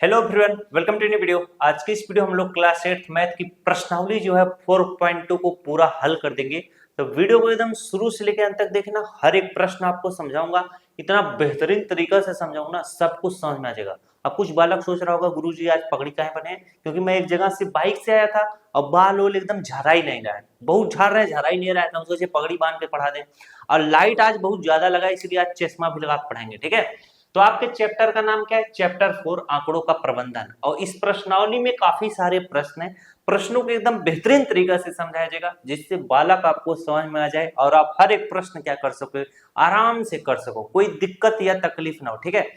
Hello everyone, welcome to new video. आज की इस वीडियो हम लोग क्लास 8 मैथ की प्रश्नावली जो है 4.2 को पूरा हल कर देंगे। तो वीडियो को एकदम शुरू से लेकर अंत तक देखना, हर एक प्रश्न आपको समझाऊंगा, इतना बेहतरीन तरीका से समझाऊंगा, सब कुछ समझ में आ जाएगा। अब कुछ बालक सोच रहा होगा गुरुजी आज पगड़ी काहे बने, क्योंकि मैं एक जगह से बाइक से आया था और बाल वोल एकदम झरा ही नहीं रहा है, बहुत झाड़ रहा है, झरा ही नहीं रहा है, तो हम सोचे पगड़ी बांध के पढ़ा दें। और लाइट आज बहुत ज्यादा लगा, इसलिए आज चश्मा भी लगा पढ़ाएंगे, ठीक है। तो आपके चैप्टर का नाम क्या है? चैप्टर 4 आंकड़ों का प्रबंधन। और इस प्रश्नावली में काफी सारे प्रश्न हैं, प्रश्नों को एकदम बेहतरीन तरीका से समझाया जाएगा, जिससे बालक आपको समझ में आ जाए और आप हर एक प्रश्न क्या कर सको, आराम से कर सको, कोई दिक्कत या तकलीफ ना हो, ठीक है।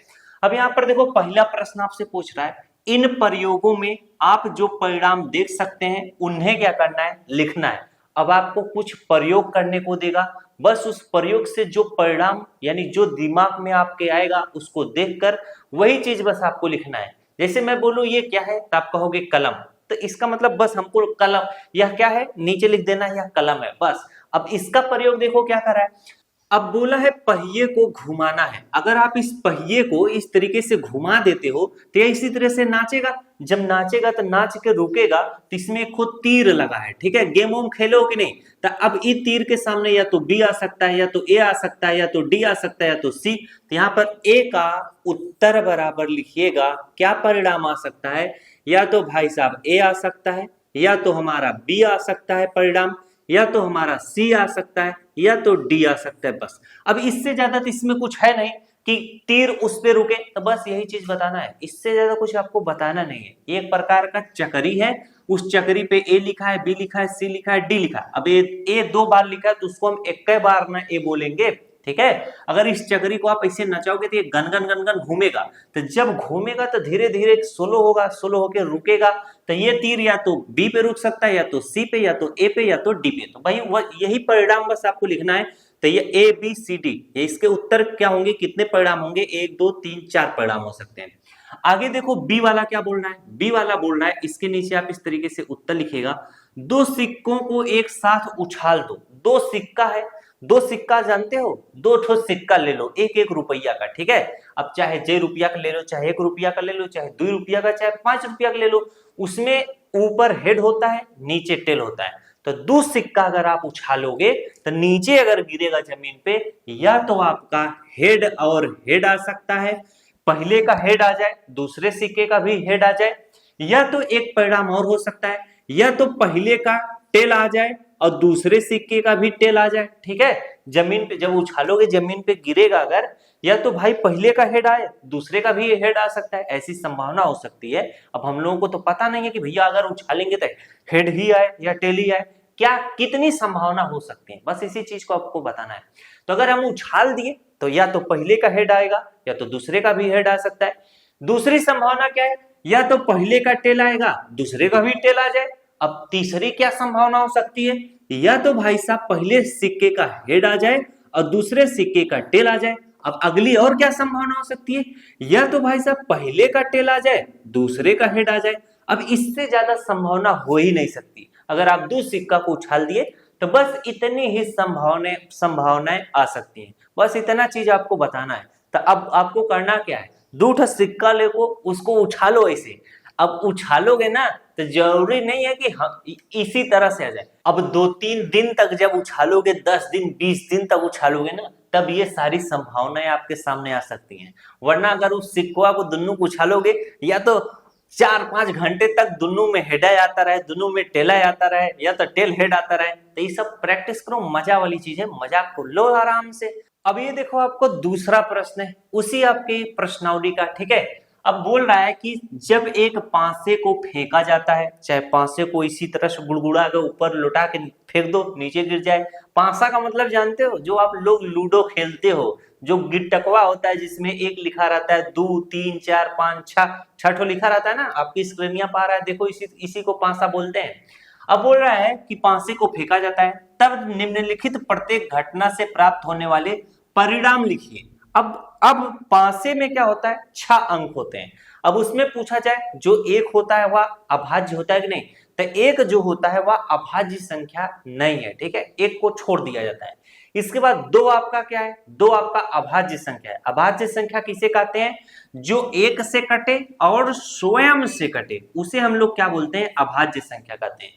अब यहाँ पर देखो, पहला प्रश्न आपसे पूछ रहा है, इन प्रयोगों में आप जो परिणाम देख सकते हैं उन्हें क्या करना है? लिखना है। अब आपको कुछ प्रयोग करने को देगा, बस उस प्रयोग से जो परिणाम यानी जो दिमाग में आपके आएगा उसको देखकर वही चीज बस आपको लिखना है। जैसे मैं बोलूं ये क्या है, तो आप कहोगे कलम, तो इसका मतलब बस हमको कलम, यह क्या है नीचे लिख देना है, यह कलम है बस। अब इसका प्रयोग देखो क्या कर रहा है। अब बोला है पहिए को घुमाना है, अगर आप इस पहिए को इस तरीके से घुमा देते हो तो यह इसी तरह से नाचेगा, जब नाचेगा तो नाच के रुकेगा, तो इसमें खुद तीर लगा है, ठीक है। गेम वोम खेलो कि नहीं, तो अब इस तीर के सामने या तो बी आ सकता है, या तो ए आ सकता है, या तो डी आ सकता है, या तो सी। तो यहाँ पर ए का उत्तर बराबर लिखिएगा, क्या परिणाम आ सकता है? या तो भाई साहब ए आ सकता है, या तो हमारा बी आ सकता है परिणाम, या तो हमारा सी आ सकता है, या तो डी आ सकता है, बस। अब इससे ज्यादा तो इसमें कुछ है नहीं कि तीर उस पे रुके, तो बस यही चीज बताना है, इससे ज्यादा कुछ आपको बताना नहीं है। एक प्रकार का चक्री है, उस चक्री पे ए लिखा है, बी लिखा है, सी लिखा है, डी लिखा है। अब ए 2 बार लिखा है तो उसको हम एक बार ना ए बोलेंगे, ठीक है। अगर इस चक्री को आप ऐसे नचाओगे तो ये गन गन गन गन घूमेगा, तो जब घूमेगा तो धीरे धीरे स्लो होगा, स्लो होकर रुकेगा, तो ये तीर या तो बी पे रुक सकता है, या तो सी पे, या तो ए पे, या तो डी पे। तो भाई यही परिणाम बस आपको लिखना है। तो ये ए बी सी डी, ये इसके उत्तर क्या होंगे, कितने परिणाम होंगे? 1 2 3 4 परिणाम हो सकते हैं। आगे देखो बी वाला क्या बोलना है। बी वाला बोलना है, इसके नीचे आप इस तरीके से उत्तर लिखेगा, 2 सिक्कों को एक साथ उछाल दो। 2 सिक्का है, 2 सिक्का जानते हो, 2 ठो सिक्का ले लो, 1 रुपया का, ठीक है। अब चाहे जे रुपया का ले लो, चाहे 1 रुपया का ले लो, चाहे 2 रुपया का, चाहे 5 रुपया का ले लो। उसमें ऊपर हेड होता है, नीचे टेल होता है। तो 2 सिक्का अगर आप उछालोगे तो नीचे अगर गिरेगा जमीन पे, या तो आपका हेड और हेड आ सकता है, पहले का हेड आ जाए, दूसरे सिक्के का भी हेड आ जाए, या तो एक परिणाम और हो सकता है, या तो पहले का टेल आ जाए और दूसरे सिक्के का भी टेल आ जाए, ठीक है। जमीन पे जब उछालोगे, जमीन पे गिरेगा अगर, या तो भाई पहले का हेड आए, दूसरे का भी हेड आ सकता है, ऐसी संभावना हो सकती है। अब हम लोगों को तो पता नहीं है कि भैया अगर उछालेंगे तो हेड ही आए या टेल ही आए, क्या कितनी संभावना हो सकती है, बस इसी चीज को आपको बताना है। तो अगर हम उछाल दिए तो या तो पहले का हेड आएगा, या तो दूसरे का भी हेड आ सकता है। दूसरी संभावना क्या है? या तो पहले का टेल आएगा, दूसरे का भी टेल आ जाए। अब तीसरी क्या संभावना हो सकती है? या तो भाई साहब पहले सिक्के का हेड आ जाए और दूसरे सिक्के का टेल आ जाए। अब अगली और क्या संभावना हो सकती है? या तो भाई साहब पहले का टेल आ जाए, दूसरे का हेड आ जाए। अब इससे ज्यादा संभावना हो ही नहीं सकती। अगर आप 2 सिक्का को उछाल दिए तो बस इतनी ही संभावनाएं आ सकती हैं, बस इतना चीज आपको बताना है। तो अब आपको करना क्या है, 2 सिक्का लेको उसको उछालो ऐसे। अब उछालोगे ना तो जरूरी नहीं है कि हम इसी तरह से आ जाए। अब 2-3 दिन तक जब उछालोगे, 10 दिन 20 दिन तक उछालोगे ना, तब ये सारी संभावनाएं आपके सामने आ सकती हैं। वरना अगर उस सिक्का को दोनों को उछालोगे, या तो 4-5 घंटे तक दोनों में हेड आता रहे, दोनों में टेल आता रहे, या तो टेल हेड आता रहे, तो ये सब प्रैक्टिस करो, मजा वाली चीज है, मजाक को लो आराम से। अब ये देखो आपको दूसरा प्रश्न है उसी आपकी प्रश्नावली का, ठीक है। अब बोल रहा है कि जब एक पांसे को फेंका जाता है, चाहे पांसे को इसी तरह से गुड़गुड़ा के ऊपर लुटा के फेंक दो, नीचे गिर जाए। पांसा का मतलब जानते हो, जो आप लोग लूडो खेलते हो, जो गिट्टकवा होता है जिसमें एक लिखा रहता है 2 3 4 5 6 ठो लिखा रहता है ना, आपकी स्क्रीनिया पा रहा है, देखो इसी को पांसा बोलते हैं। अब बोल रहा है कि पांसे को फेंका जाता है, तब निम्नलिखित प्रत्येक घटना से प्राप्त होने वाले परिणाम लिखिए। अब पांसे में क्या होता है, 6 अंक होते हैं। अब उसमें पूछा जाए जो 1 होता है वह अभाज्य होता है कि नहीं, तो 1 जो होता है वह अभाज्य संख्या नहीं है, ठीक है, 1 को छोड़ दिया जाता है। इसके बाद 2 आपका क्या है, 2 आपका अभाज्य संख्या है। अभाज्य संख्या किसे कहते हैं, जो 1 से कटे और स्वयं से कटे उसे हम लोग क्या बोलते हैं, अभाज्य संख्या कहते हैं।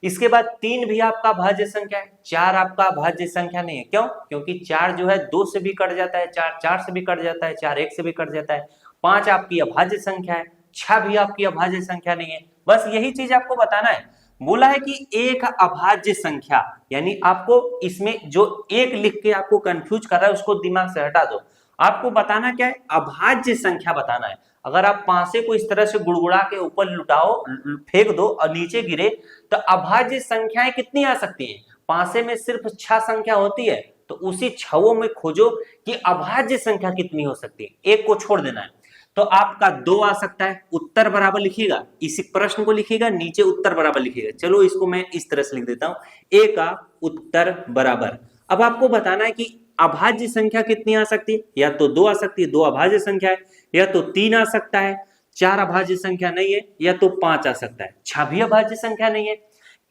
इसके बाद 3 भी आपका अभाज्य संख्या है। 4 आपका अभाज्य संख्या नहीं है, क्यों, क्योंकि 4 जो है 2 से भी कट जाता है, 4 4 से भी कट जाता है, 4 1 से भी कट जाता है। 5 आपकी अभाज्य संख्या है, 6 भी आपकी अभाज्य संख्या नहीं है। बस यही चीज आपको बताना है। बोला है कि एक अभाज्य संख्या, यानी आपको इसमें जो एक लिख के आपको कंफ्यूज कर रहा है उसको दिमाग से हटा दो। आपको बताना क्या है, अभाज्य संख्या बताना है। अगर आप पांसे को इस तरह से गुड़गुड़ा के ऊपर लुटाओ, फेंक दो और नीचे गिरे तो अभाज्य संख्याएं कितनी आ सकती हैं। पांसे में सिर्फ 6 संख्या होती है, तो उसी 6 में खोजो कि अभाज्य संख्या कितनी हो सकती है, एक को छोड़ देना है। तो आपका 2 आ सकता है, उत्तर बराबर लिखिएगा, इसी प्रश्न को लिखिएगा, नीचे उत्तर बराबर लिखिएगा। चलो इसको मैं इस तरह से लिख देता हूं, ए का उत्तर बराबर। अब आपको बताना है कि अभाज्य संख्या कितनी आ सकती है, या तो 2 आ सकती है, 2 अभाज्य संख्या है, या तो 3 आ सकता है, 4 अभाज्य संख्या नहीं है, या तो 5 आ सकता है, 6 भी अभाज्य संख्या नहीं है।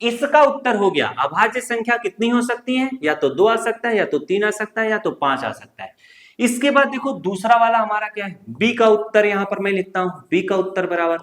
इसका उत्तर हो गया अभाज्य संख्या कितनी हो सकती है, या तो 2 आ सकता है, या तो 3 आ सकता है, या तो 5 आ सकता है। इसके बाद देखो दूसरा वाला हमारा क्या है, बी का उत्तर यहां पर मैं लिखता हूं, बी का उत्तर बराबर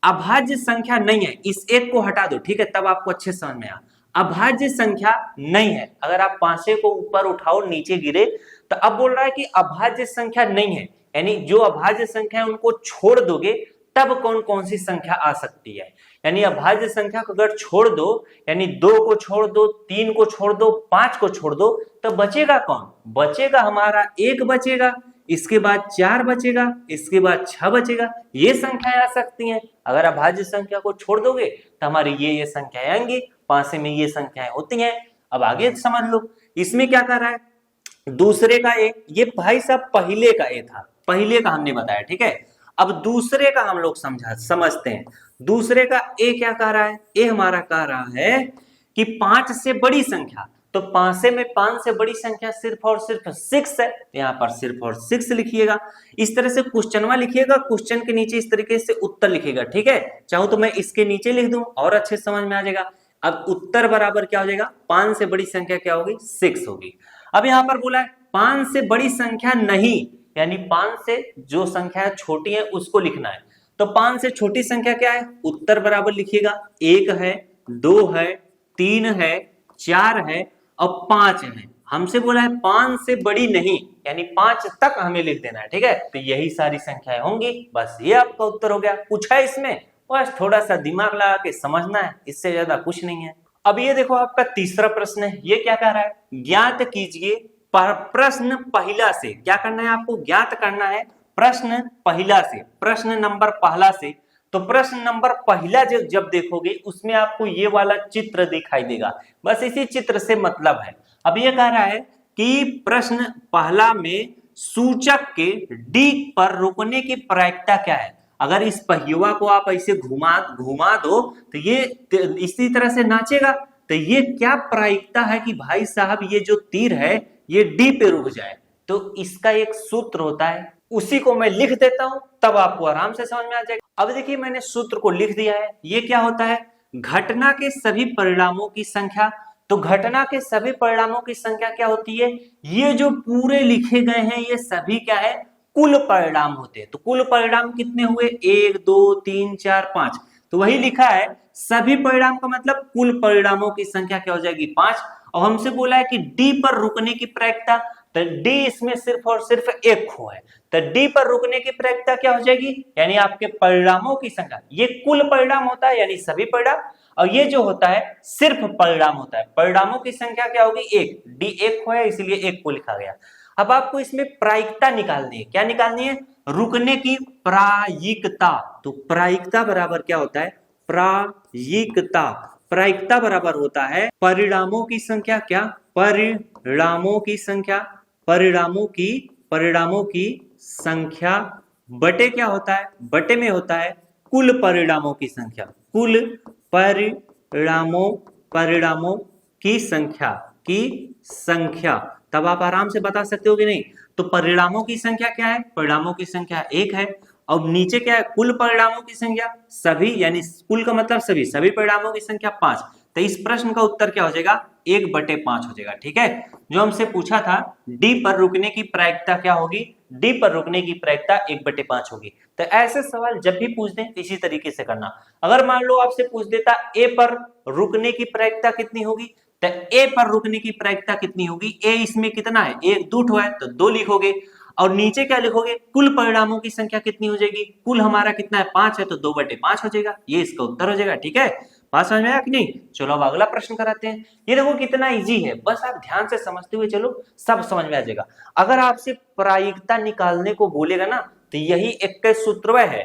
अभाज्य संख्या नहीं है, इस एक को हटा दो, ठीक है, तब आपको अच्छे समझ में आ। अभाज्य संख्या नहीं है, अगर आप पांचे को ऊपर उठाओ नीचे गिरे तो अब बोल रहा है कि अभाज्य संख्या नहीं है, यानी जो अभाज्य संख्या है उनको छोड़ दोगे तब कौन कौन सी संख्या आ सकती है। यानी अभाज्य संख्या को अगर छोड़ दो, यानी 2 को छोड़ दो, 3 को छोड़ दो, 5 को छोड़ दो, तो बचेगा कौन, बचेगा हमारा 1 बचेगा, इसके बाद 4 बचेगा, इसके बाद 6 बचेगा। ये संख्याएं आ सकती हैं। अगर अभाज्य संख्या को छोड़ दोगे तो हमारी ये संख्याएं आएंगी, पांसे में ये संख्याएं होती हैं। अब आगे समझ लो, इसमें क्या कर रहा है, दूसरे का ए, ये भाई साहब पहले का ए था, पहले का हमने बताया, ठीक है। अब दूसरे का हम लोग समझते हैं। दूसरे का ए क्या कह रहा है, ए हमारा कह रहा है कि 5 से बड़ी संख्या, तो पांसे में 5 से बड़ी संख्या सिर्फ और सिर्फ 6 है, यहाँ पर सिर्फ और 6 लिखिएगा। इस तरह से क्वेश्चनवा लिखिएगा, क्वेश्चन के नीचे इस तरीके से उत्तर लिखिएगा, ठीक है। चाहो तो मैं इसके नीचे लिख दूं और अच्छे समझ में आ जाएगा। अब उत्तर बराबर क्या हो जाएगा, 5 से बड़ी संख्या क्या होगी, 6 होगी। अब यहाँ पर बोला है 5 से बड़ी संख्या नहीं, यानी 5 से जो संख्या छोटी है उसको लिखना है। तो 5 से छोटी संख्या क्या है, उत्तर बराबर लिखिएगा, 1 है, 2 है, 3 है, 4 है और 5 है। हमसे बोला है 5 से बड़ी नहीं, यानी 5 तक हमें लिख देना है, ठीक है। तो यही सारी संख्याएं होंगी, बस ये आपका उत्तर हो गया। पूछा है इसमें, बस थोड़ा सा दिमाग लगा के समझना है, इससे ज्यादा कुछ नहीं है। अब ये देखो आपका तीसरा प्रश्न है, ये क्या कह रहा है, ज्ञात कीजिए प्रश्न पहला से। क्या करना है आपको, ज्ञात करना है प्रश्न पहला से, प्रश्न नंबर पहला से। तो प्रश्न नंबर पहला जब देखोगे उसमें आपको ये वाला चित्र दिखाई देगा, बस इसी चित्र से मतलब है। अब ये कह रहा है कि प्रश्न पहला में सूचक के डी पर रुकने की प्रायिकता क्या है। अगर इस पहिया को आप ऐसे घुमा दो तो ये इसी तरह से नाचेगा, तो ये क्या प्रायिकता है कि भाई साहब ये जो तीर है ये डी पे रुक जाए। तो इसका एक सूत्र होता है, उसी को मैं लिख देता हूं, तब आपको आराम से समझ में आ जाएगा। अब देखिए मैंने सूत्र को लिख दिया है। ये क्या होता है, घटना के सभी परिणामों की संख्या। तो घटना के सभी परिणामों की संख्या क्या होती है, ये जो पूरे लिखे गए हैं ये सभी क्या है, कुल परिणाम होते हैं। तो कुल परिणाम कितने हुए, 1 2 3 4 5। तो वही लिखा है, सभी परिणाम का मतलब कुल परिणामों की संख्या क्या हो जाएगी, 5। और हमसे बोला है कि डी पर रुकने की प्रायिकता, तो डी इसमें सिर्फ और सिर्फ 1 खो है, तो डी पर रुकने की प्रायिकता क्या हो जाएगी, यानी आपके परिणामों की संख्या। ये कुल परिणाम होता है यानी सभी परिणाम, और ये जो होता है सिर्फ परिणाम होता है। परिणामों की संख्या क्या होगी, 1, डी 1 खो है इसलिए 1 को लिखा गया। अब आपको इसमें प्रायिकता निकालनी है, क्या निकालनी है, रुकने की प्रायिकता। तो प्रायिकता बराबर क्या होता है, प्रायिकता, प्रायिकता बराबर होता है परिणामों की संख्या, क्या, परिणामों की संख्या, परिणामों की संख्या बटे क्या होता है, बटे में होता है कुल परिणामों की संख्या, कुल परिणामों की संख्या। तब आप आराम से बता सकते हो कि नहीं। तो परिणामों की संख्या क्या है, परिणामों की संख्या 1 है, और नीचे क्या है, कुल परिणामों की संख्या सभी, यानी कुल का मतलब सभी परिणामों की संख्या 5। तो इस प्रश्न का उत्तर क्या हो जाएगा, 1/5 हो जाएगा। ठीक है, जो हमसे पूछा था डी पर रुकने की प्रायिकता क्या होगी, डी पर रुकने की प्रायिकता 1/5 होगी। तो ऐसे सवाल जब भी पूछ दें इसी तरीके से करना। अगर मान लो आपसे पूछ देता ए पर रुकने की प्रायिकता कितनी होगी, तो ए पर रुकने की प्रायिकता कितनी होगी, ए इसमें कितना है, एक दूठ है तो 2 लिखोगे, और नीचे क्या लिखोगे, कुल परिणामों की संख्या कितनी हो जाएगी, कुल हमारा कितना है 5 है तो 2/5 हो जाएगा, ये इसका उत्तर हो जाएगा। ठीक है, बात समझ में आया कि नहीं। चलो अब अगला प्रश्न कराते हैं। ये देखो कितना इजी है, बस आप ध्यान से समझते हुए चलो, सब समझ में आ जाएगा। अगर आपसे प्रायिकता निकालने को बोलेगा ना, तो यही 21 सूत्र है,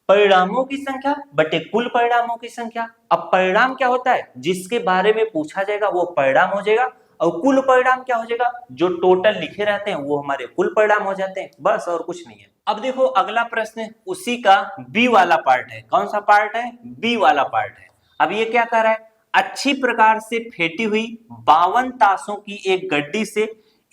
परिणामों की संख्या बटे कुल परिणामों की संख्या। अब परिणाम क्या होता है, जिसके बारे में पूछा जाएगा वो परिणाम हो जाएगा, और कुल परिणाम क्या हो जाएगा, जो टोटल लिखे रहते हैं वो हमारे कुल परिणाम हो जाते हैं, बस और कुछ नहीं है। अब देखो अगला प्रश्न उसी का बी वाला पार्ट है। कौन सा पार्ट है, बी वाला पार्ट है। अब ये क्या कर रहा है, अच्छी प्रकार से फेंटी हुई 52 ताशों की एक गड्डी से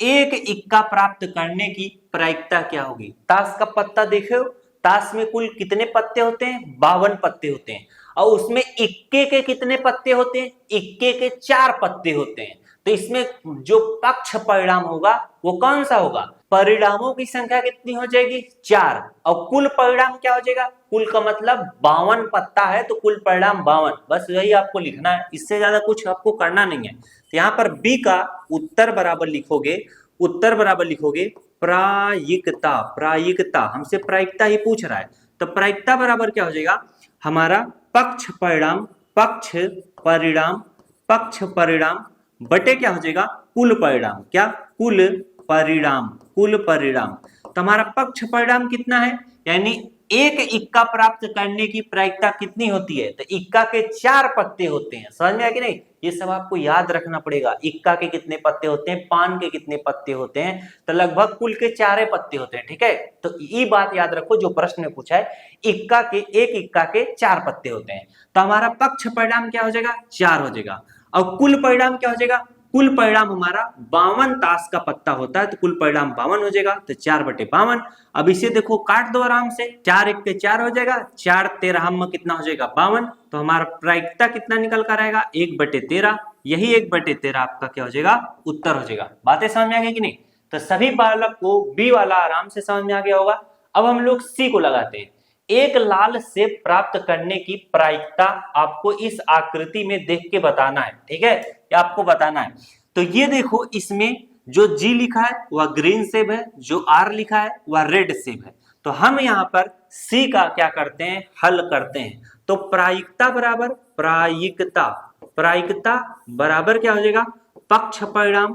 एक इक्का प्राप्त करने की प्रायिकता क्या होगी। ताश का पत्ता देखे हो, ताश में कुल कितने पत्ते होते हैं, 52 पत्ते होते हैं, और उसमें इक्के के कितने पत्ते होते हैं, इक्के के 4 पत्ते होते हैं। तो इसमें जो पक्ष परिणाम होगा वो कौन सा होगा, परिणामों की संख्या कितनी हो जाएगी, 4, और कुल परिणाम क्या हो जाएगा, कुल का मतलब 52 पत्ता है तो कुल परिणाम 52, बस यही आपको लिखना है, इससे ज्यादा कुछ आपको करना नहीं है। तो यहाँ पर बी का उत्तर बराबर लिखोगे, उत्तर बराबर लिखोगे प्रायिकता, प्रायिकता हमसे प्रायिकता ही पूछ रहा है, तो प्रायिकता बराबर क्या हो जाएगा हमारा पक्ष परिणाम, पक्ष परिणाम, पक्ष परिणाम बटे क्या हो जाएगा कुल परिणाम, क्या कुल परिणाम, कुल परिणाम। तो हमारा पक्ष परिणाम कितना है, यानी एक इक्का प्राप्त करने की प्रायिकता कितनी होती है, तो इक्का के 4 पत्ते होते हैं। समझ में आया कि नहीं, ये सब आपको याद रखना पड़ेगा, इक्का के कितने पत्ते होते हैं, पान के कितने पत्ते होते हैं, तो लगभग कुल के 4 पत्ते होते हैं। ठीक है, तो ये बात याद रखो जो प्रश्न में पूछा है, इक्का के, एक इक्का के 4 पत्ते होते हैं। तो हमारा पक्ष परिणाम क्या हो जाएगा, 4 हो जाएगा, और कुल परिणाम क्या हो जाएगा, कुल परिणाम हमारा 52 ताश का पत्ता होता है तो कुल परिणाम 52 हो जाएगा, तो 4/52। अब इसे देखो काट दो आराम से, 4 1 के 4 हो जाएगा, 4 13 में कितना हो जाएगा 52, तो हमारा प्रायिकता कितना निकल कर आएगा 1/13, यही 1/13 आपका क्या हो जाएगा उत्तर हो जाएगा। बातें समझ में आ गई कि नहीं। तो सभी बालक को बी वाला आराम से समझ में आ गया होगा। अब हम लोग सी को लगाते हैं। एक लाल सेब प्राप्त करने की प्रायिकता आपको इस आकृति में देख के बताना है। ठीक है, ये आपको बताना है। तो ये देखो इसमें जो जी लिखा है वह ग्रीन सेब है, जो आर लिखा है वह रेड सेब है। तो हम यहाँ पर सी का क्या करते हैं, हल करते हैं। तो प्रायिकता बराबर प्रायिकता, प्रायिकता बराबर क्या हो जाएगा पक्ष परिणाम,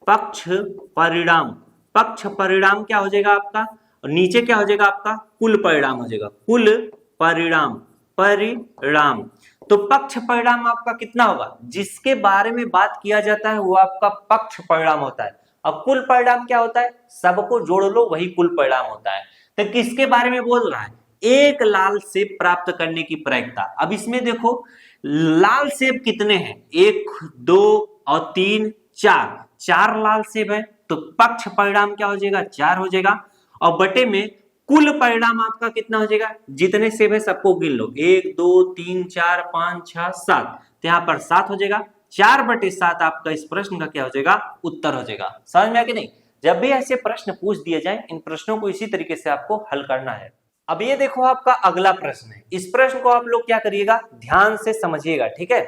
पक्ष परिणाम, पक्ष परिणाम क्या हो जाएगा आपका, और नीचे क्या हो जाएगा आपका कुल परिणाम हो जाएगा, कुल परिणाम, परिणाम। तो पक्ष परिणाम आपका कितना होगा, जिसके बारे में बात किया जाता है वो आपका पक्ष परिणाम होता है। अब कुल परिणाम क्या होता है, सबको जोड़ लो वही कुल परिणाम होता है। तो किसके बारे में बोल रहा है, एक लाल सेब प्राप्त करने की प्रायिकता। अब इसमें देखो लाल सेब कितने हैं, 1 2 और 3 4, 4 लाल सेब है, तो पक्ष परिणाम क्या हो जाएगा 4 हो जाएगा, और बटे में कुल परिणाम आपका कितना हो जाएगा, जितने सेब है सबको गिन लो, 1 2 3 4 5 6 7, तो यहाँ पर 7 हो जाएगा, 4/7 आपका इस प्रश्न का क्या हो जाएगा उत्तर हो जाएगा। समझ में आ कि नहीं। जब भी ऐसे प्रश्न पूछ दिए जाए इन प्रश्नों को इसी तरीके से आपको हल करना है। अब ये देखो आपका अगला प्रश्न है, इस प्रश्न को आप लोग क्या करिएगा ध्यान से समझिएगा। ठीक है,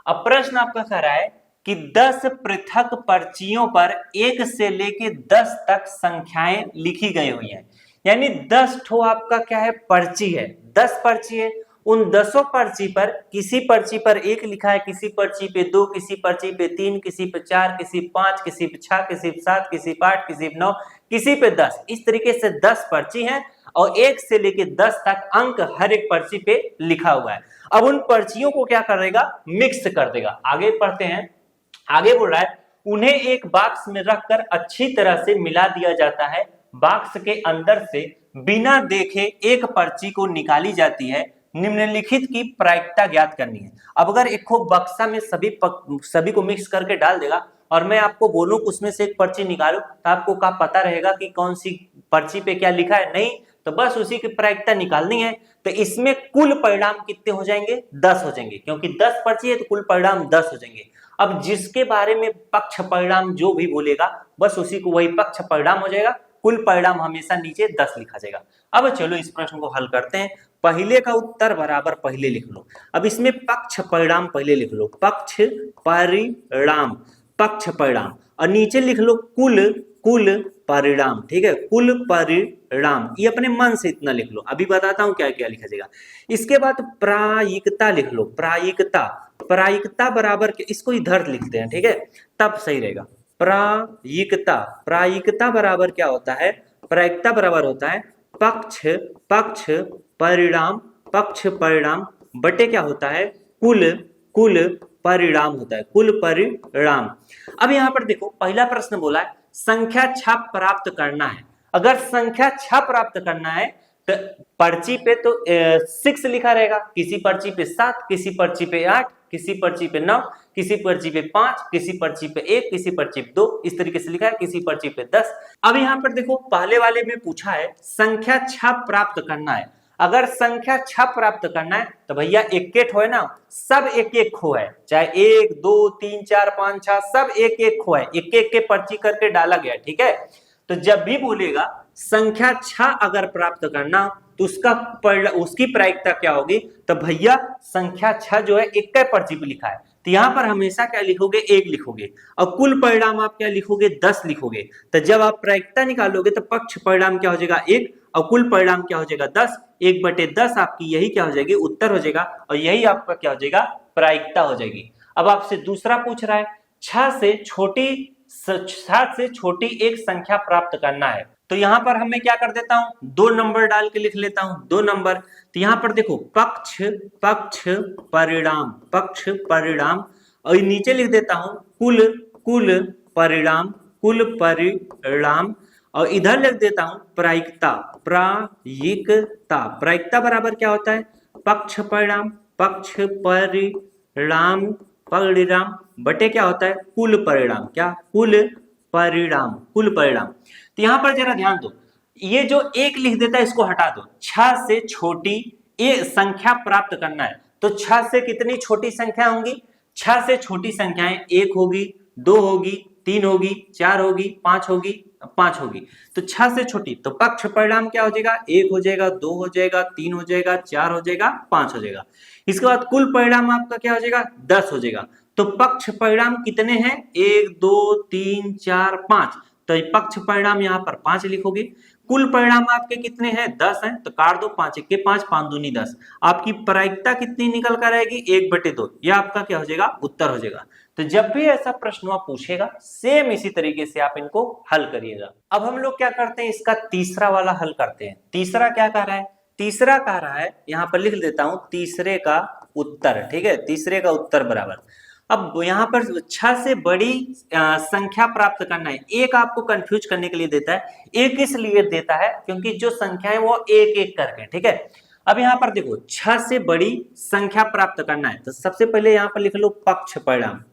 अब प्रश्न आपका कह रहा है कि 10 पृथक पर्चियों पर 1 से लेके 10 तक संख्याएं लिखी गई हुई हैं, यानी 10 ठो आपका क्या है पर्ची है, 10 पर्ची है, उन 10 पर्ची पर किसी पर्ची पर 1 लिखा है, किसी पर्ची पे 2, किसी पर्ची पे 3, किसी पे 4, किसी 5, किसी पे 6, किसी पे 7, किसी पे 8, किसी पे 9, किसी पे 10, इस तरीके से 10 पर्ची हैं और 1 से लेके 10 तक अंक हर एक पर्ची पे लिखा हुआ है। अब उन पर्चियों को क्या करेगा, मिक्स कर देगा। आगे पढ़ते हैं, आगे बोल रहा है उन्हें एक बॉक्स में रखकर अच्छी तरह से मिला दिया जाता है, बॉक्स के अंदर से बिना देखे एक पर्ची को निकाली जाती है, निम्नलिखित की प्रायिकता ज्ञात करनी है। अब अगर एक बक्सा में सभी को मिक्स करके डाल देगा और मैं आपको बोलूं उसमें से एक पर्ची निकालो, तो आपको क्या पता रहेगा कि कौन सी पर्ची पे क्या लिखा है, नहीं, तो बस उसी की प्रायिकता निकालनी है। तो इसमें कुल परिणाम कितने हो जाएंगे? 10 हो जाएंगे, क्योंकि 10 पर्ची है तो कुल परिणाम 10 हो जाएंगे। अब जिसके बारे में पक्ष परिणाम जो भी बोलेगा बस उसी को वही पक्ष परिणाम हो जाएगा, कुल परिणाम हमेशा नीचे 10 लिखा जाएगा। अब चलो इस प्रश्न को हल करते हैं। पहले का उत्तर बराबर पहले लिख लो। अब इसमें पक्ष परिणाम पहले लिख लो, पक्ष परिणाम, पक्ष परिणाम, और नीचे लिख लो कुल कुल परिणाम। ठीक है, कुल परिणाम, ये अपने मन से इतना लिख लो। अभी बताता हूं क्या क्या लिखा जाएगा। इसके बाद प्रायिकता लिख लो, प्रायिकता, प्रायिकता बराबर के, इसको इधर लिखते हैं, ठीक है, तब सही रहेगा। प्रायिकता, प्रायिकता बराबर क्या होता है? प्रायिकता बराबर होता है पक्ष पक्ष परिणाम, पक्ष परिणाम बटे क्या होता है? कुल कुल परिणाम होता है, कुल परिणाम। अब यहां पर देखो पहला प्रश्न बोला है संख्या छाप प्राप्त करना है। अगर संख्या छाप प्राप्त करना है तो पर्ची पे तो 6 लिखा रहेगा, किसी पर्ची पे 7, किसी पर्ची पे 8, किसी पर्ची पे 9, किसी पर्ची पे 5, किसी पर्ची पे 1, किसी पर्ची पे 2, इस तरीके से लिखा है, किसी पर्ची पे 10। अब यहां पर देखो पहले वाले में पूछा है संख्या छाप प्राप्त करना है। अगर संख्या छाप प्राप्त करना है तो भैया एक खो है ना, सब एक एक खो है, चाहे 1 2 3 4 5 6 सब एक एक खो है, एक एक के पर्ची करके डाला गया। ठीक है, तो जब भी बोलेगा संख्या 6 अगर प्राप्त करना तो उसकी प्रायिकता क्या होगी? तो भैया संख्या 6 जो है एक पर्ची पे लिखा है, तो यहां पर हमेशा क्या लिखोगे? 1 लिखोगे, और कुल परिणाम आप क्या लिखोगे? 10 लिखोगे। तो जब आप प्रायिकता निकालोगे तो पक्ष परिणाम क्या हो जाएगा? 1, और कुल परिणाम क्या हो जाएगा? 10। 1/10 आपकी यही क्या हो जाएगी? उत्तर हो जाएगा, और यही आपका क्या हो जाएगा? प्रायिकता हो जाएगी। अब आपसे दूसरा पूछ रहा है 6 से छोटी एक संख्या प्राप्त करना है। तो यहां पर हमें क्या कर देता हूं? 2 नंबर डाल के लिख लेता हूं, 2 नंबर। तो यहां पर देखो पक्ष पक्ष परिणाम, पक्ष परिणाम, और नीचे लिख देता हूं कुल कुल परिणाम, कुल परिणाम, और इधर लिख देता हूं प्रायिकता, प्रायिकता। प्रायिकता बराबर क्या होता है? पक्ष परिणाम, पक्ष परिणाम, परिणाम बटे क्या होता है? कुल परिणाम। क्या? कुल परिणाम, कुल परिणाम। तो यहां पर जरा ध्यान दो, ये जो 1 लिख देता है इसको हटा दो। 6 से छोटी ये संख्या प्राप्त करना है, तो 6 से कितनी छोटी संख्या होंगी? 6 से छोटी संख्याएं 1 होगी, 2 होगी, 3 होगी, 4 होगी, 5 होगी, 5 होगी। तो 6 से छोटी, तो पक्ष परिणाम क्या हो जाएगा? 1 हो जाएगा, 2 हो जाएगा, 3 हो जाएगा, 4 हो जाएगा, 5 हो जाएगा। इसके बाद कुल परिणाम आपका क्या हो जाएगा? 10 हो जाएगा। तो पक्ष परिणाम कितने हैं? 1 2 3 4 5, तो पक्ष परिणाम यहाँ पर 5 लिखोगे। कुल परिणाम आपके कितने हैं? 10 हैं, तो काट दो, 5 1 के 5, 5 दूनी 10। आपकी प्रायिकता कितनी निकल कर आएगी? 1/2। यह आपका क्या हो जाएगा? उत्तर हो जाएगा। तो जब भी ऐसा प्रश्न आप पूछेगा सेम इसी तरीके से आप इनको हल करिएगा। अब हम लोग क्या करते हैं? इसका तीसरा वाला हल करते हैं। तीसरा क्या कह रहा है? तीसरा कह रहा है, यहां पर लिख देता हूं तीसरे का उत्तर। ठीक है, तीसरे का उत्तर बराबर। अब यहाँ पर 6 से बड़ी संख्या प्राप्त करना है। एक आपको कंफ्यूज करने के लिए देता है, एक इसलिए देता है क्योंकि जो संख्या है वो एक एक करके। ठीक है, अब यहाँ पर देखो 6 से बड़ी संख्या प्राप्त करना है, तो सबसे पहले यहाँ पर लिख लो पक्ष परिणाम।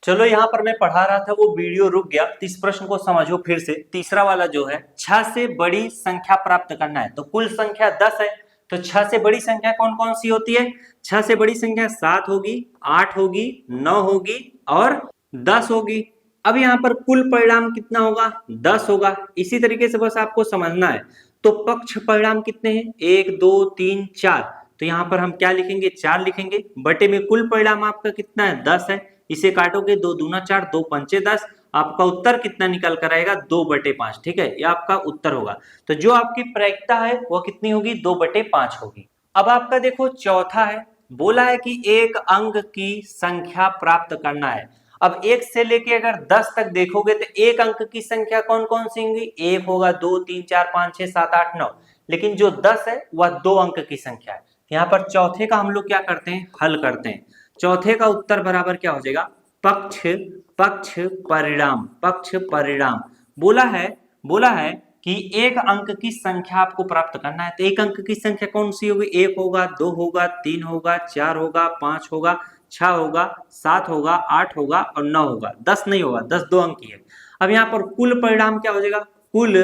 चलो यहाँ पर मैं पढ़ा रहा था, वो वीडियो रुक गया, तो इस प्रश्न को समझो फिर से। तीसरा वाला जो है 6 से बड़ी संख्या प्राप्त करना है, तो कुल संख्या 10 है, तो 6 से बड़ी संख्या कौन कौन सी होती है? 6 से बड़ी संख्या 7 होगी, 8 होगी, 9 होगी और 10 होगी। अब यहाँ पर कुल परिणाम कितना होगा? 10 होगा। इसी तरीके से बस आपको समझना है। तो पक्ष परिणाम कितने हैं? 1 2 3 4, तो यहाँ पर हम क्या लिखेंगे? 4 लिखेंगे। बटे में कुल परिणाम आपका कितना है? 10 है। इसे काटोगे, 2 दूना 4, 2 पंचे 10। आपका उत्तर कितना निकल कर आएगा? 2/5। ठीक है, यह आपका उत्तर होगा। तो जो आपकी प्रायिकता है वो कितनी होगी? 2/5 होगी। अब आपका देखो चौथा है, बोला है कि एक अंक की संख्या प्राप्त करना है। अब 1 से लेके अगर 10 तक देखोगे तो एक अंक की संख्या कौन कौन सी होंगी? 1 होगा, 2 3 4 5 6 7 8 9, लेकिन जो 10 है वह 2 अंक की संख्या है। यहाँ पर चौथे का हम लोग क्या करते हैं? हल करते हैं। चौथे का उत्तर बराबर क्या हो जाएगा? पक्ष पक्ष परिणाम, पक्ष परिणाम। बोला है कि एक अंक की संख्या आपको प्राप्त करना है, तो एक अंक की संख्या कौन सी होगी? 1 होगा, 2 होगा, 3 होगा, 4 होगा, 5 होगा, 6 होगा, 7 होगा, 8 होगा और 9 होगा। 10 नहीं होगा, 10 2 अंक की है। अब यहाँ पर कुल परिणाम क्या हो जाएगा? कुल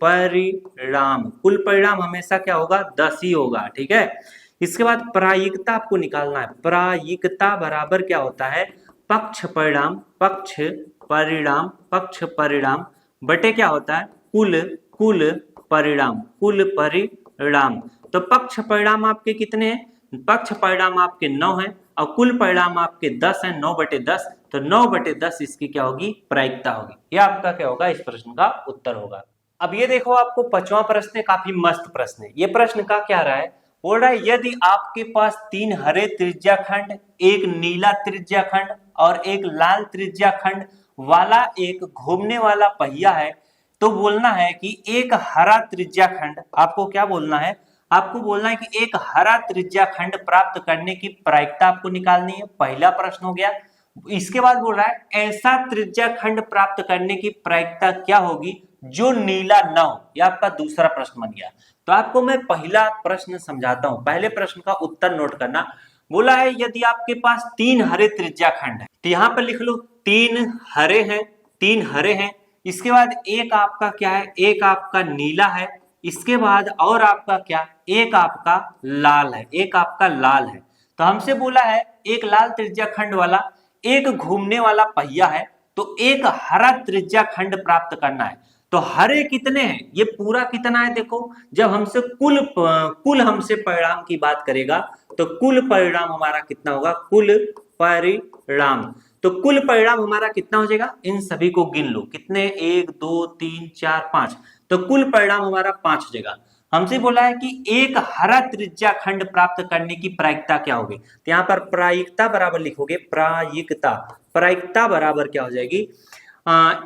परिणाम, कुल परिणाम हमेशा क्या होगा 10 ही होगा, ठीक है। इसके बाद प्रायिकता आपको निकालना है, प्रायिकता बराबर क्या होता है पक्ष परिणाम, पक्ष परिणाम, पक्ष परिणाम बटे क्या होता है कुल, कुल परिणाम, कुल परिणाम। तो पक्ष परिणाम आपके कितने हैं, पक्ष परिणाम आपके 9 हैं और कुल परिणाम आपके 10 हैं, 9/10। तो 9/10 इसकी क्या होगी प्रायिकता होगी। यह आपका क्या होगा इस प्रश्न का उत्तर होगा। अब ये देखो आपको 5वां प्रश्न है, काफी मस्त प्रश्न है। ये प्रश्न का क्या रहा है, बोल रहा है यदि आपके पास 3 हरे त्रिज्याखंड, एक नीला त्रिज्याखंड और एक लाल त्रिज्याखंड वाला एक घूमने वाला पहिया है, तो बोलना है कि एक हरा त्रिज्याखंड, आपको क्या बोलना है, आपको बोलना है कि एक हरा त्रिज्याखंड प्राप्त करने की प्रायिकता आपको निकालनी है। पहला प्रश्न हो गया। इसके बाद बोल रहा है ऐसा त्रिज्याखंड प्राप्त करने की प्रायिकता क्या होगी जो नीला न हो। यह आपका दूसरा प्रश्न बन गया। तो आपको मैं पहला प्रश्न समझाता हूं, पहले प्रश्न का उत्तर नोट करना। बोला है यदि आपके पास 3 हरे त्रिज्याखंड है, तो यहां पर लिख लो 3 हरे हैं, 3 हरे हैं। इसके बाद एक आपका क्या है, एक आपका नीला है। इसके बाद और आपका क्या, एक आपका लाल है, एक आपका लाल है। तो हमसे बोला है एक लाल त्रिज्याखंड वाला, एक घूमने वाला पहिया है, तो एक हरा त्रिज्याखंड प्राप्त करना है। तो हरे कितने हैं, ये पूरा कितना है देखो, जब हमसे कुल हमसे परिणाम की बात करेगा तो कुल परिणाम हमारा कितना होगा, कुल परिणाम। तो कुल परिणाम हमारा कितना हो जाएगा, इन सभी को गिन लो कितने, 1 2 3 4 5। तो कुल परिणाम हमारा 5 हो जाएगा। हमसे बोला है कि एक हरा त्रिज्याखंड प्राप्त करने की प्रायिकता क्या होगी। तो यहाँ पर प्रायिकता बराबर लिखोगे, प्रायिकता, प्रायिकता बराबर क्या हो जाएगी,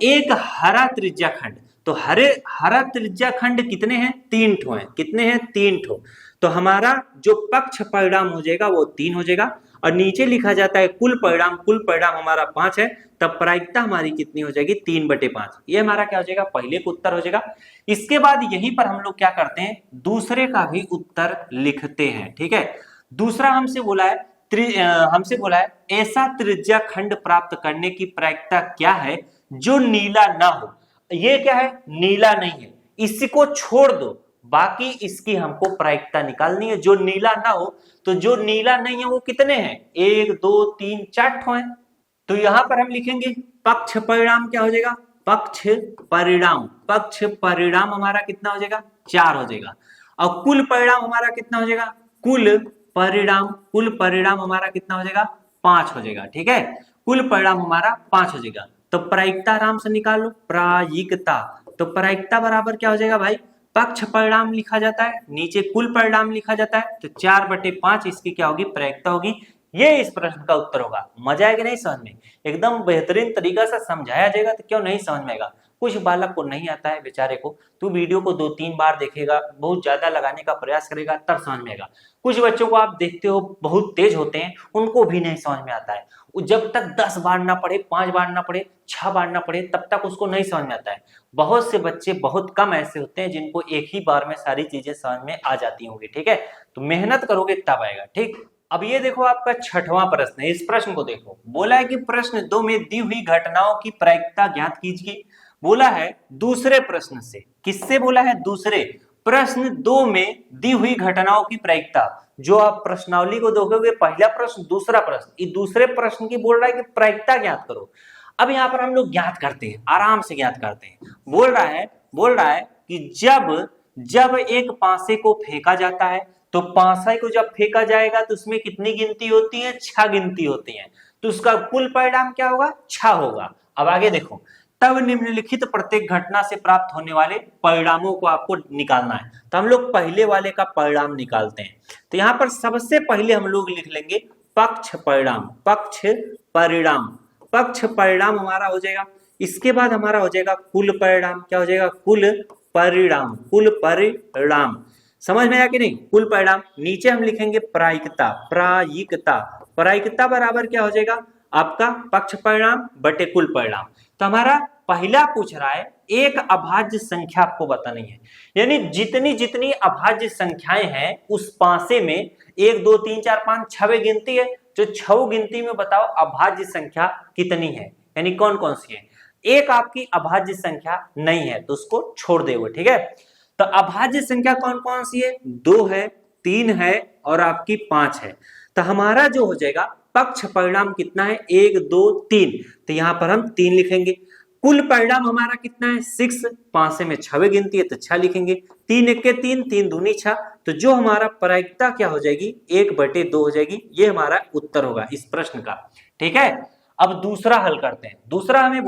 एक हरा त्रिज्याखंड। तो हरा त्रिज्याखंड कितने हैं, 3 ठो हैं, कितने हैं 3 ठो। तो हमारा जो पक्ष परिणाम हो जाएगा वो 3 हो जाएगा। और नीचे लिखा जाता है कुल परिणाम, कुल परिणाम हमारा 5 है, तब प्रायिकता हमारी कितनी हो जाएगी 3/5। ये हमारा क्या हो जाएगा, पहले का उत्तर हो जाएगा। इसके बाद यहीं पर हम लोग क्या करते हैं, दूसरे का भी उत्तर लिखते हैं, ठीक है। दूसरा हमसे बोला है ऐसा त्रिज्याखंड प्राप्त करने की प्रायिकता क्या है जो नीला ना हो। ये क्या है, नीला नहीं है, इसको छोड़ दो, बाकी इसकी हमको प्रायिकता निकालनी है। जो नीला ना हो, तो जो नीला नहीं है वो कितने हैं, 1 2 3 4 ठो हैं। तो यहां पर हम लिखेंगे पक्ष परिणाम क्या हो जाएगा, पक्ष परिणाम, पक्ष परिणाम हमारा कितना हो जाएगा 4 हो जाएगा। और कुल परिणाम हमारा कितना हो जाएगा, कुल परिणाम, कुल परिणाम हमारा कितना हो जाएगा 5 हो जाएगा, ठीक है। कुल परिणाम हमारा 5 हो जाएगा। तो प्रायिकता आराम से निकाल लो, प्रायिकता। तो प्रायिकता बराबर क्या हो जाएगा भाई, पक्ष परिणाम लिखा जाता है, नीचे कुल परिणाम लिखा जाता है, तो 4/5 इसकी क्या होगी प्रायिकता होगी। ये इस प्रश्न का उत्तर होगा। मजा आएगा नहीं समझ में, एकदम बेहतरीन तरीका से समझाया जाएगा तो क्यों नहीं समझ में आएगा। कुछ बालक को नहीं आता है बेचारे को, तो वीडियो को 2-3 बार देखेगा, बहुत ज्यादा लगाने का प्रयास करेगा तब समझ में आएगा। कुछ बच्चों को आप देखते हो बहुत तेज होते हैं, उनको भी नहीं समझ में आता है। जब तक 10 बार ना पढ़े, 5 बार ना पढ़े, 6 बार ना पढ़े, तब तक उसको नहीं समझ में आता है। बहुत से बच्चे, बहुत कम ऐसे होते हैं जिनको एक ही बार में सारी चीजें समझ में आ जाती होंगी, ठीक है। तो मेहनत करोगे तब आएगा, ठीक। अब ये देखो आपका 6वां प्रश्न है। इस प्रश्न को देखो, बोला है कि प्रश्न 2 में दी हुई घटनाओं की प्रायिकता ज्ञात कीजिए। बोला है दूसरे प्रश्न से, किससे बोला है, दूसरे प्रश्न 2 में दी हुई घटनाओं की प्रायिकता। जो आप प्रश्नावली को देखोगे, पहला प्रश्न दूसरा प्रश्न, ये दूसरे प्रश्न की बोल रहा है कि प्रायिकता ज्ञात करो। अब यहाँ पर हम लोग ज्ञात करते हैं, आराम से ज्ञात करते हैं। बोल रहा है कि जब एक पासे को फेंका जाता है, तो पासे को जब फेंका जाएगा तो उसमें कितनी गिनती होती है, 6 गिनती होती है। तो उसका कुल परिणाम क्या होगा, 6 होगा। अब आगे देखो, तब निम्नलिखित प्रत्येक घटना से प्राप्त होने वाले परिणामों को आपको निकालना है। तो हम लोग पहले वाले का परिणाम निकालते हैं। तो यहाँ पर सबसे पहले हम लोग लिख लेंगे पक्ष परिणाम, पक्ष परिणाम, पक्ष परिणाम हमारा हो जाएगा। इसके बाद हमारा हो जाएगा कुल परिणाम, क्या हो जाएगा, कुल परिणाम, कुल परिणाम। समझ में आया कि नहीं, कुल परिणाम। नीचे हम लिखेंगे प्रायिकता, प्रायिकता, प्रायिकता बराबर क्या हो जाएगा आपका पक्ष परिणाम बटे कुल परिणाम। तो हमारा पहला पूछ रहा है एक अभाज्य संख्या आपको बतानी है, यानी जितनी जितनी अभाज्य संख्याएं हैं उस पासे में 1 2 3 4 5 6 गिनती है, जो 6 गिनती में बताओ अभाज्य संख्या कितनी है, यानी कौन कौन सी है। एक आपकी अभाज्य संख्या नहीं है तो उसको छोड़ देंगे, ठीक है। तो अभाज्य संख्या कौन कौन सी है, 2 है, 3 है और आपकी 5 है। तो हमारा जो हो जाएगा पक्ष परिणाम कितना है, 1 2 3, तो यहां पर हम 3 लिखेंगे। कुल परिणाम हमारा कितना है 6, 5 में 6 गिनती है तो 6 लिखेंगे। 3 1 3, 3 दूनी 6, तो जो हमारा प्रायिकता क्या हो जाएगी 1/2 हो जाएगी। ये हमारा उत्तर होगा इस प्रश्न का, ठीक है। अब दूसरा हल करते हैं। दूसरा हमें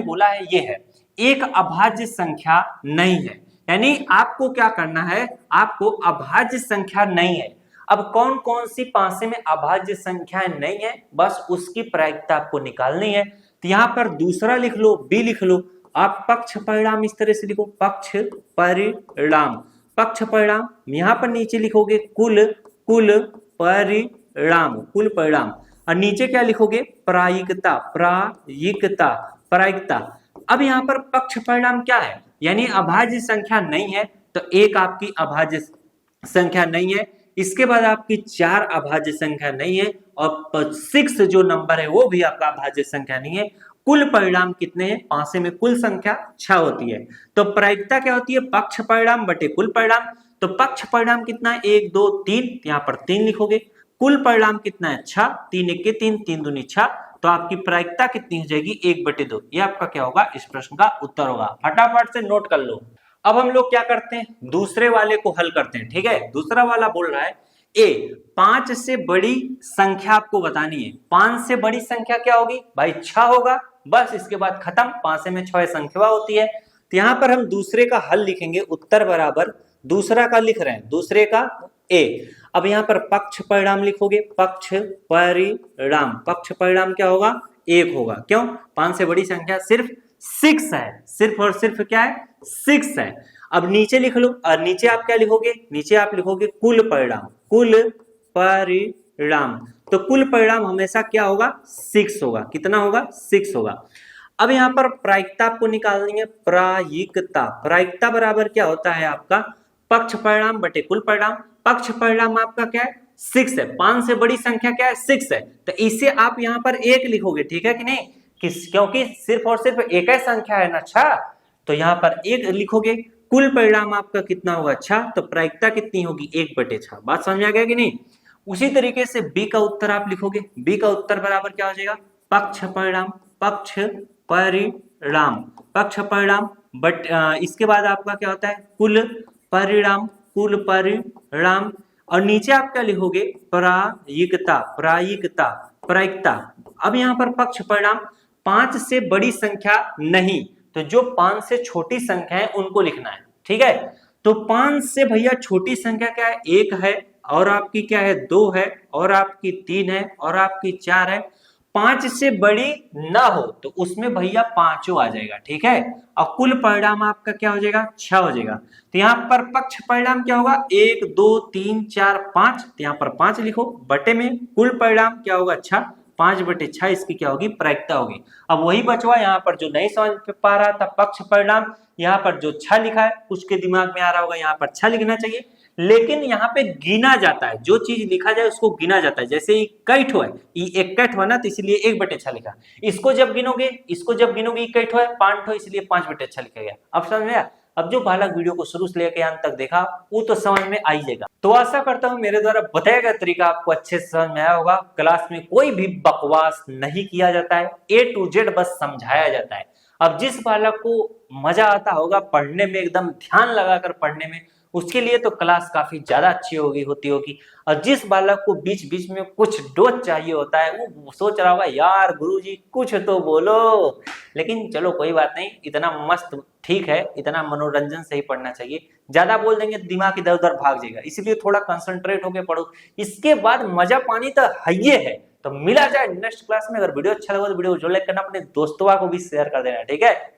बोला है ये है, एक अभाज्य संख्या नहीं है, यानी आपको क्या करना है, आपको अभाज्य संख्या नहीं है। अब कौन कौन सी पासे में अभाज्य संख्याएं नहीं है, बस उसकी प्रायिकता आपको निकालनी है। तो यहां पर दूसरा लिख लो, बी लिख लो। आप पक्ष परिणाम इस तरह से लिखो, पक्ष परिणाम, पक्ष परिणाम। यहां पर नीचे लिखोगे कुल परिणाम, कुल परिणाम। और नीचे क्या लिखोगे, प्रायिकता, प्रायिकता। अब यहां पर पक्ष परिणाम क्या है, यानी अभाज्य संख्या नहीं है, तो एक आपकी अभाज्य संख्या नहीं है। इसके बाद आपकी 4 अभाज्य संख्या नहीं है और 6 जो नंबर है वो भी आपका अभाज्य संख्या नहीं है। कुल परिणाम कितने हैं, पासे में कुल संख्या 6 होती है। तो प्रायिकता क्या होती है, पक्ष परिणाम बटे कुल परिणाम। तो पक्ष परिणाम कितना है 1 2 3, यहाँ पर 3 लिखोगे। कुल परिणाम कितना है 6, 3 1 3, 3 दूनी 6, तो आपकी प्रायिकता कितनी हो जाएगी 1/2। ये आपका क्या होगा, इस प्रश्न का उत्तर होगा। फटाफट से नोट कर लो। अब हम लोग क्या करते हैं, दूसरे वाले को हल करते हैं, ठीक है। दूसरा वाला बोल रहा है ए 5 से बड़ी संख्या आपको बतानी है। 5 से बड़ी संख्या क्या होगी भाई, 6 होगा, बस इसके बाद खत्म। 5 में 6 संख्या होती है। तो यहां पर हम दूसरे का हल लिखेंगे, उत्तर बराबर दूसरा का लिख रहे हैं, दूसरे का ए। अब यहां पर पक्ष परिणाम लिखोगे, पक्ष परिणाम, पक्ष परिणाम क्या होगा 1 होगा। क्यों, 5 से बड़ी संख्या सिर्फ 6 है, सिर्फ और सिर्फ क्या है 6 है। अब नीचे लिख लो, और नीचे आप क्या लिखोगे, नीचे आप लिखोगे कुल परिणाम, कुल परिणाम। तो कुल परिणाम हमेशा क्या होगा 6 होगा। कितना होगा 6 होगा। अब यहां पर प्रायिकता आपको निकालनी है, प्रायिकता। प्रायिकता बराबर क्या होता है आपका पक्ष परिणाम बटे कुल परिणाम। पक्ष परिणाम आपका क्या है 6 है, 5 से बड़ी संख्या क्या है 6 है, तो इसे आप यहां पर 1 लिखोगे, ठीक है कि नहीं, क्योंकि सिर्फ और सिर्फ एक ही संख्या है ना 6, तो यहां पर 1 लिखोगे। कुल परिणाम आपका कितना होगा 6, तो प्रायिकता कितनी होगी 1/6। बात समझ आ गया कि नहीं। उसी तरीके से बी का उत्तर आप लिखोगे, बी का उत्तर बराबर क्या हो जाएगा पक्ष परिणाम, पक्ष परिणाम, पक्ष परिणाम बट इसके बाद आपका क्या होता है कुल परिणाम, कुल परिणाम। और नीचे आप क्या लिखोगे प्रायिकता, प्रायिकता, प्रायिकता। अब यहां पर पक्ष परिणाम 5 से बड़ी संख्या नहीं, तो जो 5 से छोटी संख्या है उनको लिखना है, ठीक है। तो 5 से भैया छोटी संख्या क्या है 1 है, और आपकी क्या है 2 है, और आपकी 3 है, और आपकी 4 है। 5 से बड़ी ना हो तो उसमें भैया 5 आ जाएगा, ठीक है। और कुल परिणाम आपका क्या हो जाएगा 6 हो जाएगा। तो यहाँ पर पक्ष परिणाम क्या होगा 1 2 3 4 5, तो यहाँ पर 5 लिखो, बटे में कुल परिणाम क्या होगा 6, 5/6 इसकी क्या होगी प्रायिकता होगी। अब वही बचवा यहाँ पर जो नहीं समझ पा रहा था पक्ष परिणाम, यहाँ पर जो 6 लिखा है उसके दिमाग में आ रहा होगा यहाँ पर 6 लिखना चाहिए, लेकिन यहाँ पे गिना जाता है, जो चीज लिखा जाए उसको गिना जाता है। जैसे कैठ है, एक कैठ हुआ ना, तो इसलिए 1/6 लिखा। इसको जब गिनोगे कैठ है 5 हो, इसलिए 5/6 लिखा गया। अब समझ में आया। अब जो बालक वीडियो को शुरू से लेकर अंत तक देखा वो तो समझ में आ ही जाएगा। तो आशा करता हूँ मेरे द्वारा बताया गया तरीका आपको अच्छे से समझ में आया होगा। क्लास में कोई भी बकवास नहीं किया जाता है, A to Z बस समझाया जाता है। अब जिस बालक को मजा आता होगा पढ़ने में, एकदम ध्यान लगाकर पढ़ने में, उसके लिए तो क्लास काफी ज्यादा अच्छी होती होगी। और जिस बालक को बीच बीच में कुछ डोज चाहिए होता है वो सोच रहा होगा यार गुरुजी कुछ तो बोलो, लेकिन चलो कोई बात नहीं, इतना मस्त ठीक है, इतना मनोरंजन से ही पढ़ना चाहिए। ज्यादा बोल देंगे दिमाग इधर उधर भाग जाएगा, इसलिए थोड़ा कंसंट्रेट होकर पढ़ो। इसके बाद मजा पानी तो है है। तो मिला जाए नेक्स्ट क्लास में। अगर वीडियो अच्छा लगा तो वीडियो को जो लाइक करना, अपने दोस्तों को भी शेयर कर देना, ठीक है।